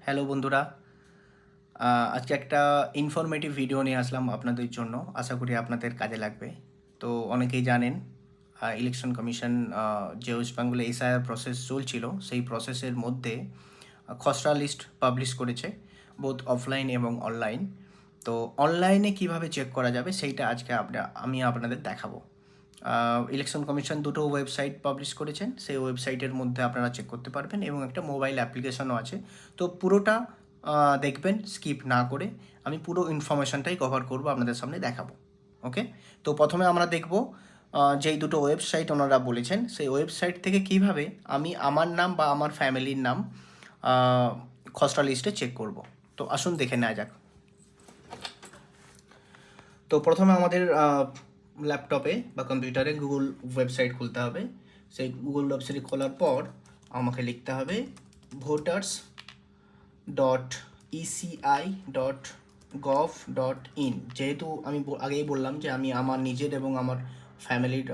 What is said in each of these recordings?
Hello বন্ধুরা, আজকে একটা ইনফরমেটিভ ভিডিও নিয়ে আসলাম আপনাদের জন্য। আশা করি আপনাদের কাজে লাগবে। তো অনেকেই জানেন ইলেকশন কমিশন যে ওয়েস্ট বেঙ্গলে এসআইআর প্রসেস চলছিল, সেই প্রসেসের মধ্যে খসড়া লিস্ট পাবলিশ করেছে, বোথ অফলাইন এবং অনলাইন। তো অনলাইনে কিভাবে চেক করা যাবে সেইটা আজকে আমি আপনাদের দেখাবো। ইলেকশন কমিশন দুটো ওয়েবসাইট পাবলিশ করেছেন, সেই ওয়েবসাইটের মধ্যে আপনারা চেক করতে পারবেন এবং একটা মোবাইল অ্যাপ্লিকেশনও আছে। তো পুরোটা দেখবেন স্কিপ না করে। আমি পুরো ইনফরমেশনটাই কভার করব, আপনাদের সামনে দেখাবো। ওকে, তো প্রথমে আমরা দেখব যেই দুটো ওয়েবসাইট ওনারা বলেছেন, সেই ওয়েবসাইট থেকে কিভাবে আমি আমার নাম বা আমার ফ্যামিলির নাম খসড়া লিস্টে চেক করব। তো আসুন দেখে নেওয়া যাক। তো প্রথমে আমাদের ল্যাপটপে বা কম্পিউটারে গুগল ওয়েবসাইট খুলতে হবে। সেই গুগল ওয়েবসাইট খোলার পর আমাকে লিখতে হবে voters.eci.gov.in। যেহেতু আমি আগেই বললাম যে আমি আমার নিজের এবং আমার ফ্যামিলির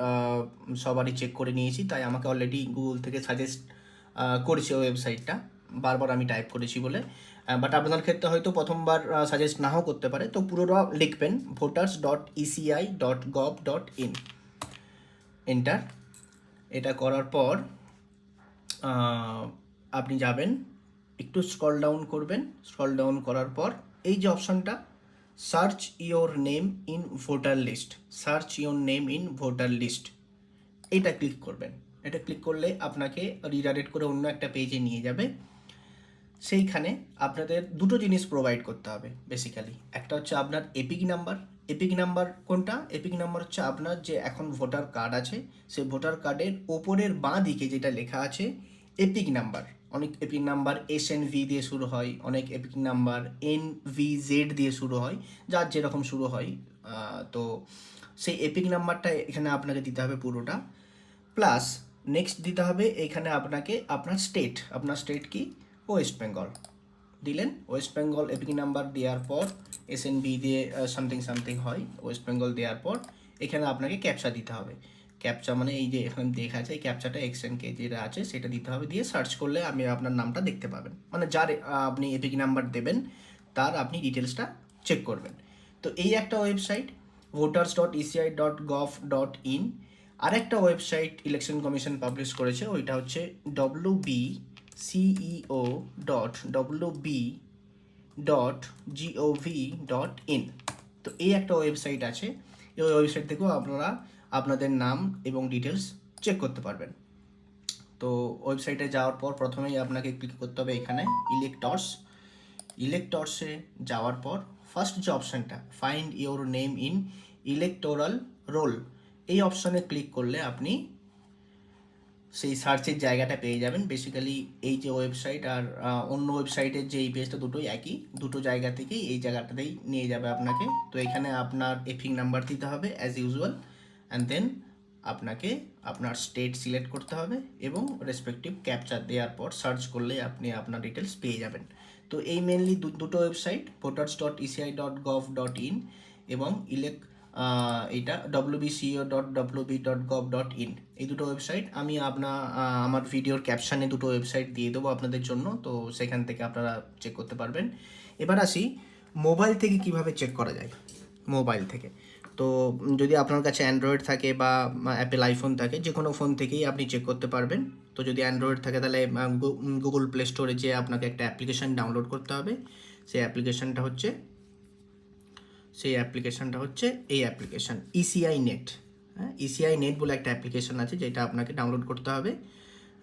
সবারই চেক করে নিয়েছি, তাই আমাকে অলরেডি গুগল থেকে সাজেস্ট করেছে ওয়েবসাইটটা, বারবার আমি টাইপ করেছি বলে। বাট আপনার ক্ষেত্রে হয়তো প্রথমবার সাজেস্ট নাও করতে পারে। তো পুরোটা লিখবেন voters.eci.gov.in, এন্টার। এটা করার পর আপনি যাবেন, একটু স্ক্রল ডাউন করবেন। স্ক্রল ডাউন করার পর এই যে অপশানটা, search your name in voter list, search your name in voter list, এটা ক্লিক করবেন। এটা ক্লিক করলে আপনাকে রিডাইরেক্ট করে অন্য একটা পেজে নিয়ে যাবে। সেইখানে আপনাদের দুটো জিনিস প্রোভাইড করতে হবে বেসিক্যালি। একটা হচ্ছে আপনার এপিক নাম্বার। এপিক নাম্বার কোনটা? এপিক নাম্বার হচ্ছে আপনার যে এখন ভোটার কার্ড আছে, সেই ভোটার কার্ডের ওপরের বাঁ দিকে যেটা লেখা আছে এপিক নাম্বার। অনেক এপিক নাম্বার SNV দিয়ে শুরু হয়, অনেক এপিক নাম্বার NVZ দিয়ে শুরু হয়, যার যেরকম শুরু হয়। তো সেই এপিক নাম্বারটা এখানে আপনাকে দিতে হবে পুরোটা। প্লাস নেক্সট দিতে হবে এখানে আপনাকে আপনার স্টেট কি? ওয়েস্ট বেঙ্গল দিলেন। ওয়েস্ট বেঙ্গল এপিক নাম্বার দেওয়ার পর SNB দিয়ে সামথিং হয়, ওয়েস্ট বেঙ্গল দেওয়ার পর এখানে আপনাকে ক্যাপচা দিতে হবে। ক্যাপচা মানে এই যে এখানে দেখা আছে, এই ক্যাপচাটা XNK যেটা আছে সেটা দিতে হবে। দিয়ে সার্চ করলে আপনি আপনার নামটা দেখতে পাবেন, মানে যার আপনি এপিক নাম্বার দেবেন তার আপনি ডিটেলসটা চেক করবেন। তো এই একটা ওয়েবসাইট voters.eci.gov.in। আরেকটা ওয়েবসাইট ইলেকশন কমিশন পাবলিশ করেছে, ওইটা হচ্ছে wbceo.wb.gov.in। তো এই একটা ওয়েবসাইট আছে, এই ওয়েবসাইট থেকেও আপনারা আপনাদের নাম এবং ডিটেলস চেক করতে পারবেন। তো ওয়েবসাইটে যাওয়ার পর প্রথমেই আপনাকে ক্লিক করতে হবে এখানে ইলেক্টর্সে যাওয়ার পর ফার্স্ট যে অপশানটা find your name in electoral role, এই অপশানে ক্লিক করলে আপনি সেই সার্চের জায়গাটা পেয়ে যাবেন। বেসিক্যালি এই যে ওয়েবসাইট আর অন্য ওয়েবসাইটের যে এই পেজটা দুটোই একই, দুটো জায়গা থেকেই এই জায়গাটাতেই নিয়ে যাবে আপনাকে। তো এখানে আপনার এপিক নাম্বার দিতে হবে অ্যাজ ইউজুয়াল, অ্যান্ড দেন আপনাকে আপনার স্টেট সিলেক্ট করতে হবে এবং রেসপেক্টিভ ক্যাপচার দেওয়ার পর সার্চ করলে আপনি আপনার ডিটেলস পেয়ে যাবেন। তো এই মেনলি দুটো ওয়েবসাইট, voters.eci.gov.in এবং এটা wbco.wb.gov.in, এই দুটো ওয়েবসাইট আমি আমার ভিডিওর ক্যাপশানে দুটো ওয়েবসাইট দিয়ে দেবো আপনাদের জন্য, তো সেখান থেকে আপনারা চেক করতে পারবেন। এবার আসি মোবাইল থেকে কিভাবে চেক করা যায়। মোবাইল থেকে তো যদি আপনার কাছে অ্যান্ড্রয়েড থাকে বা অ্যাপেল আইফোন থাকে, যে কোনো ফোন থেকেই আপনি চেক করতে পারবেন। তো যদি অ্যান্ড্রয়েড থাকে তাহলে গুগল প্লে স্টোরে যেয়ে আপনাকে একটা অ্যাপ্লিকেশান ডাউনলোড করতে হবে। সেই অ্যাপ্লিকেশানটা হচ্ছে এই অ্যাপ্লিকেশান ECI নেট। হ্যাঁ, ECI নেট বলে একটা অ্যাপ্লিকেশান আছে, যেটা আপনাকে ডাউনলোড করতে হবে।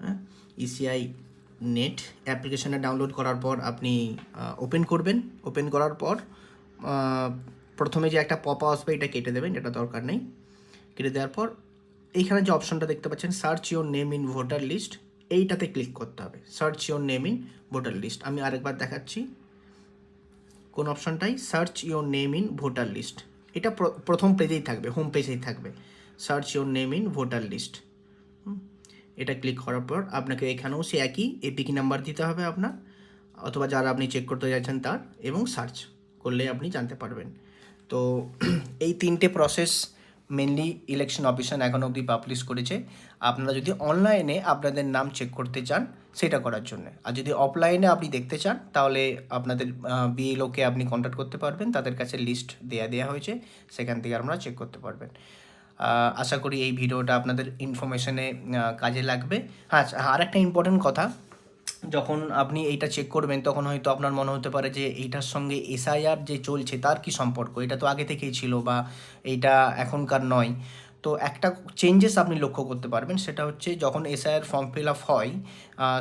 হ্যাঁ, ECI নেট অ্যাপ্লিকেশানটা ডাউনলোড করার পর আপনি ওপেন করবেন। ওপেন করার পর প্রথমে যে একটা পপ আসবে এটা কেটে দেবেন, এটা দরকার নেই। কেটে দেওয়ার পর এইখানে যে অপশনটা দেখতে পাচ্ছেন search your name in voter list, এইটাতে ক্লিক করতে হবে। Search your name in voter list আমি আরেকবার দেখাচ্ছি, কোন অপশানটাই search your name in voter list, এটা প্রথম পেজেই থাকবে, হোম পেজেই থাকবে search your name in voter list. এটা ক্লিক করার পর আপনাকে এখানেও সে একই এপিক নাম্বার দিতে হবে আপনার, অথবা যারা আপনি চেক করতে যাচ্ছেন তার, এবং সার্চ করলে আপনি জানতে পারবেন। তো এই তিনটে প্রসেস মেনলি ইলেকশন অফিসার এখন অবধি পাবলিশ করেছে। আপনারা যদি অনলাইনে আপনাদের নাম চেক করতে চান সেটা করার জন্য। আর যদি অফলাইনে আপনি দেখতে চান তাহলে আপনাদের বিএলওকে আপনি কন্ট্যাক্ট করতে পারবেন, তাদের কাছে লিস্ট দেওয়া হয়েছে, সেখান থেকে আপনারা চেক করতে পারবেন। আশা করি এই ভিডিওটা আপনাদের ইনফরমেশনে কাজে লাগবে। হ্যাঁ, আর একটা ইম্পর্টেন্ট কথা, যখন আপনি এইটা চেক করবেন তখন হয়তো আপনার মনে হতে পারে যে এইটার সঙ্গে এসআইআর যে চলছে তার কি সম্পর্ক, এটা তো আগে থেকেই ছিল বা এইটা এখনকার নয়। তো একটা চেঞ্জেস আপনি লক্ষ্য করতে পারবেন, সেটা হচ্ছে যখন এসআইআর ফর্ম ফিল আপ হয়,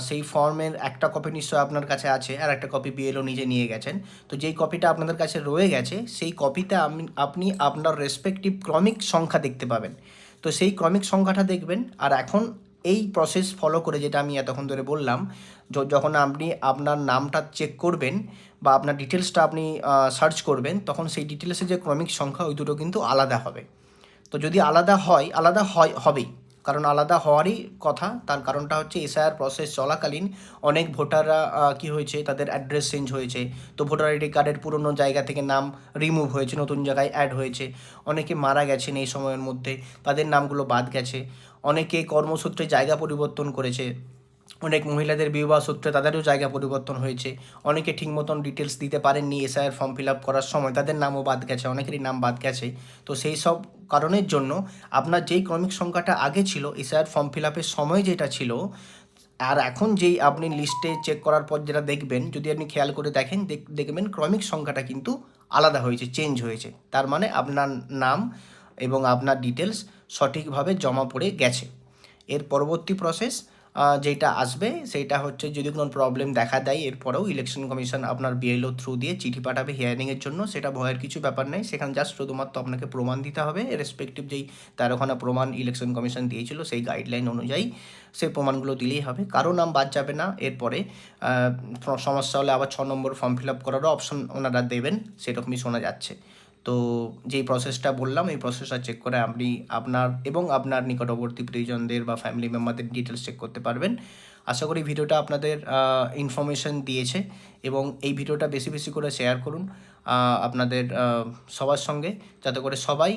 সেই ফর্মের একটা কপি নিশ্চয়ই আপনার কাছে আছে আর একটা কপি বিএলও নিজে নিয়ে গেছেন। তো যেই কপিটা আপনাদের কাছে রয়ে গেছে সেই কপিতে আপনি আপনার রেসপেক্টিভ ক্রমিক সংখ্যা দেখতে পাবেন। তো সেই ক্রমিক সংখ্যাটা দেখবেন। আর এখন এই প্রসেস ফলো করে, যেটা আমি এতক্ষণ ধরে বললাম, যখন আপনি আপনার নামটা চেক করবেন বা আপনার ডিটেলসটা আপনি সার্চ করবেন, তখন সেই ডিটেলসের যে ক্রমিক সংখ্যা ওই দুটো কিন্তু আলাদা হবে। তো যদি আলাদা হবেই, কারণ আলাদা হওয়ারই কথা। তার কারণটা হচ্ছে এসআইআর প্রসেস চলাকালীন অনেক ভোটাররা কী হয়েছে, তাদের অ্যাড্রেস চেঞ্জ হয়েছে। তো ভোটার আইডি কার্ডের পুরনো জায়গা থেকে নাম রিমুভ হয়েছে, নতুন জায়গায় অ্যাড হয়েছে। অনেকে মারা গেছেন এই সময়ের মধ্যে, তাদের নামগুলো বাদ গেছে। অনেকে কর্মসূত্রে জায়গা পরিবর্তন করেছে, অনেক মহিলাদের বিবাহ সূত্রে তাদেরও জায়গা পরিবর্তন হয়েছে। অনেকে ঠিক মতন ডিটেলস দিতে পারেননি এসআইআর ফর্ম ফিল আপ করার সময়, তাদের নামও বাদ গেছে, অনেকেরই নাম বাদ গেছে। তো সেই সব কারণের জন্য আপনার যেই ক্রমিক সংখ্যাটা আগে ছিল এসআইআর ফর্ম ফিল আপের সময় যেটা ছিল, আর এখন যেই আপনি লিস্টে চেক করার পর যেটা দেখবেন, যদি আপনি খেয়াল করে দেখেন, দেখবেন ক্রমিক সংখ্যাটা কিন্তু আলাদা হয়েছে, চেঞ্জ হয়েছে। তার মানে আপনার নাম এবং আপনার ডিটেলস সঠিকভাবে জমা পড়ে গেছে। এর পরবর্তী প্রসেস যেটা আসবে সেইটা হচ্ছে, যদি কোনো প্রবলেম দেখা দেয় এরপরেও ইলেকশন কমিশন আপনার বিএলও থ্রু দিয়ে চিঠি পাঠাবে হিয়ারিংয়ের জন্য। সেটা ভয়ের কিছু ব্যাপার নেই, সেখানে জাস্ট শুধুমাত্র আপনাকে প্রমাণ দিতে হবে। রেসপেক্টিভ যেই 13খানা প্রমাণ ইলেকশন কমিশন দিয়েছিল সেই গাইডলাইন অনুযায়ী সেই প্রমাণগুলো দিলেই হবে। কারো নাম বাদ যাবে না। এরপরে সমস্যা হলে আবার 6 নম্বর ফর্ম ফিল আপ করারও অপশন ওনারা দেবেন, সেরকমই শোনা যাচ্ছে। তো যেই প্রসেসটা বললাম এই প্রসেসটা চেক করে আপনি আপনার এবং আপনার নিকটবর্তী প্রিয়জনদের বা ফ্যামিলি মেম্বারদের ডিটেলস চেক করতে পারবেন। আশা করি ভিডিওটা আপনাদের ইনফরমেশন দিয়েছে, এবং এই ভিডিওটা বেশি বেশি করে শেয়ার করুন আপনাদের সবার সঙ্গে, যাতে করে সবাই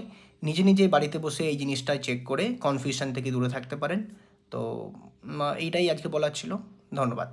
নিজে নিজে বাড়িতে বসে এই জিনিসটা চেক করে কনফিউশন থেকে দূরে থাকতে পারেন। তো এইটাই আজকে বলার ছিল। ধন্যবাদ।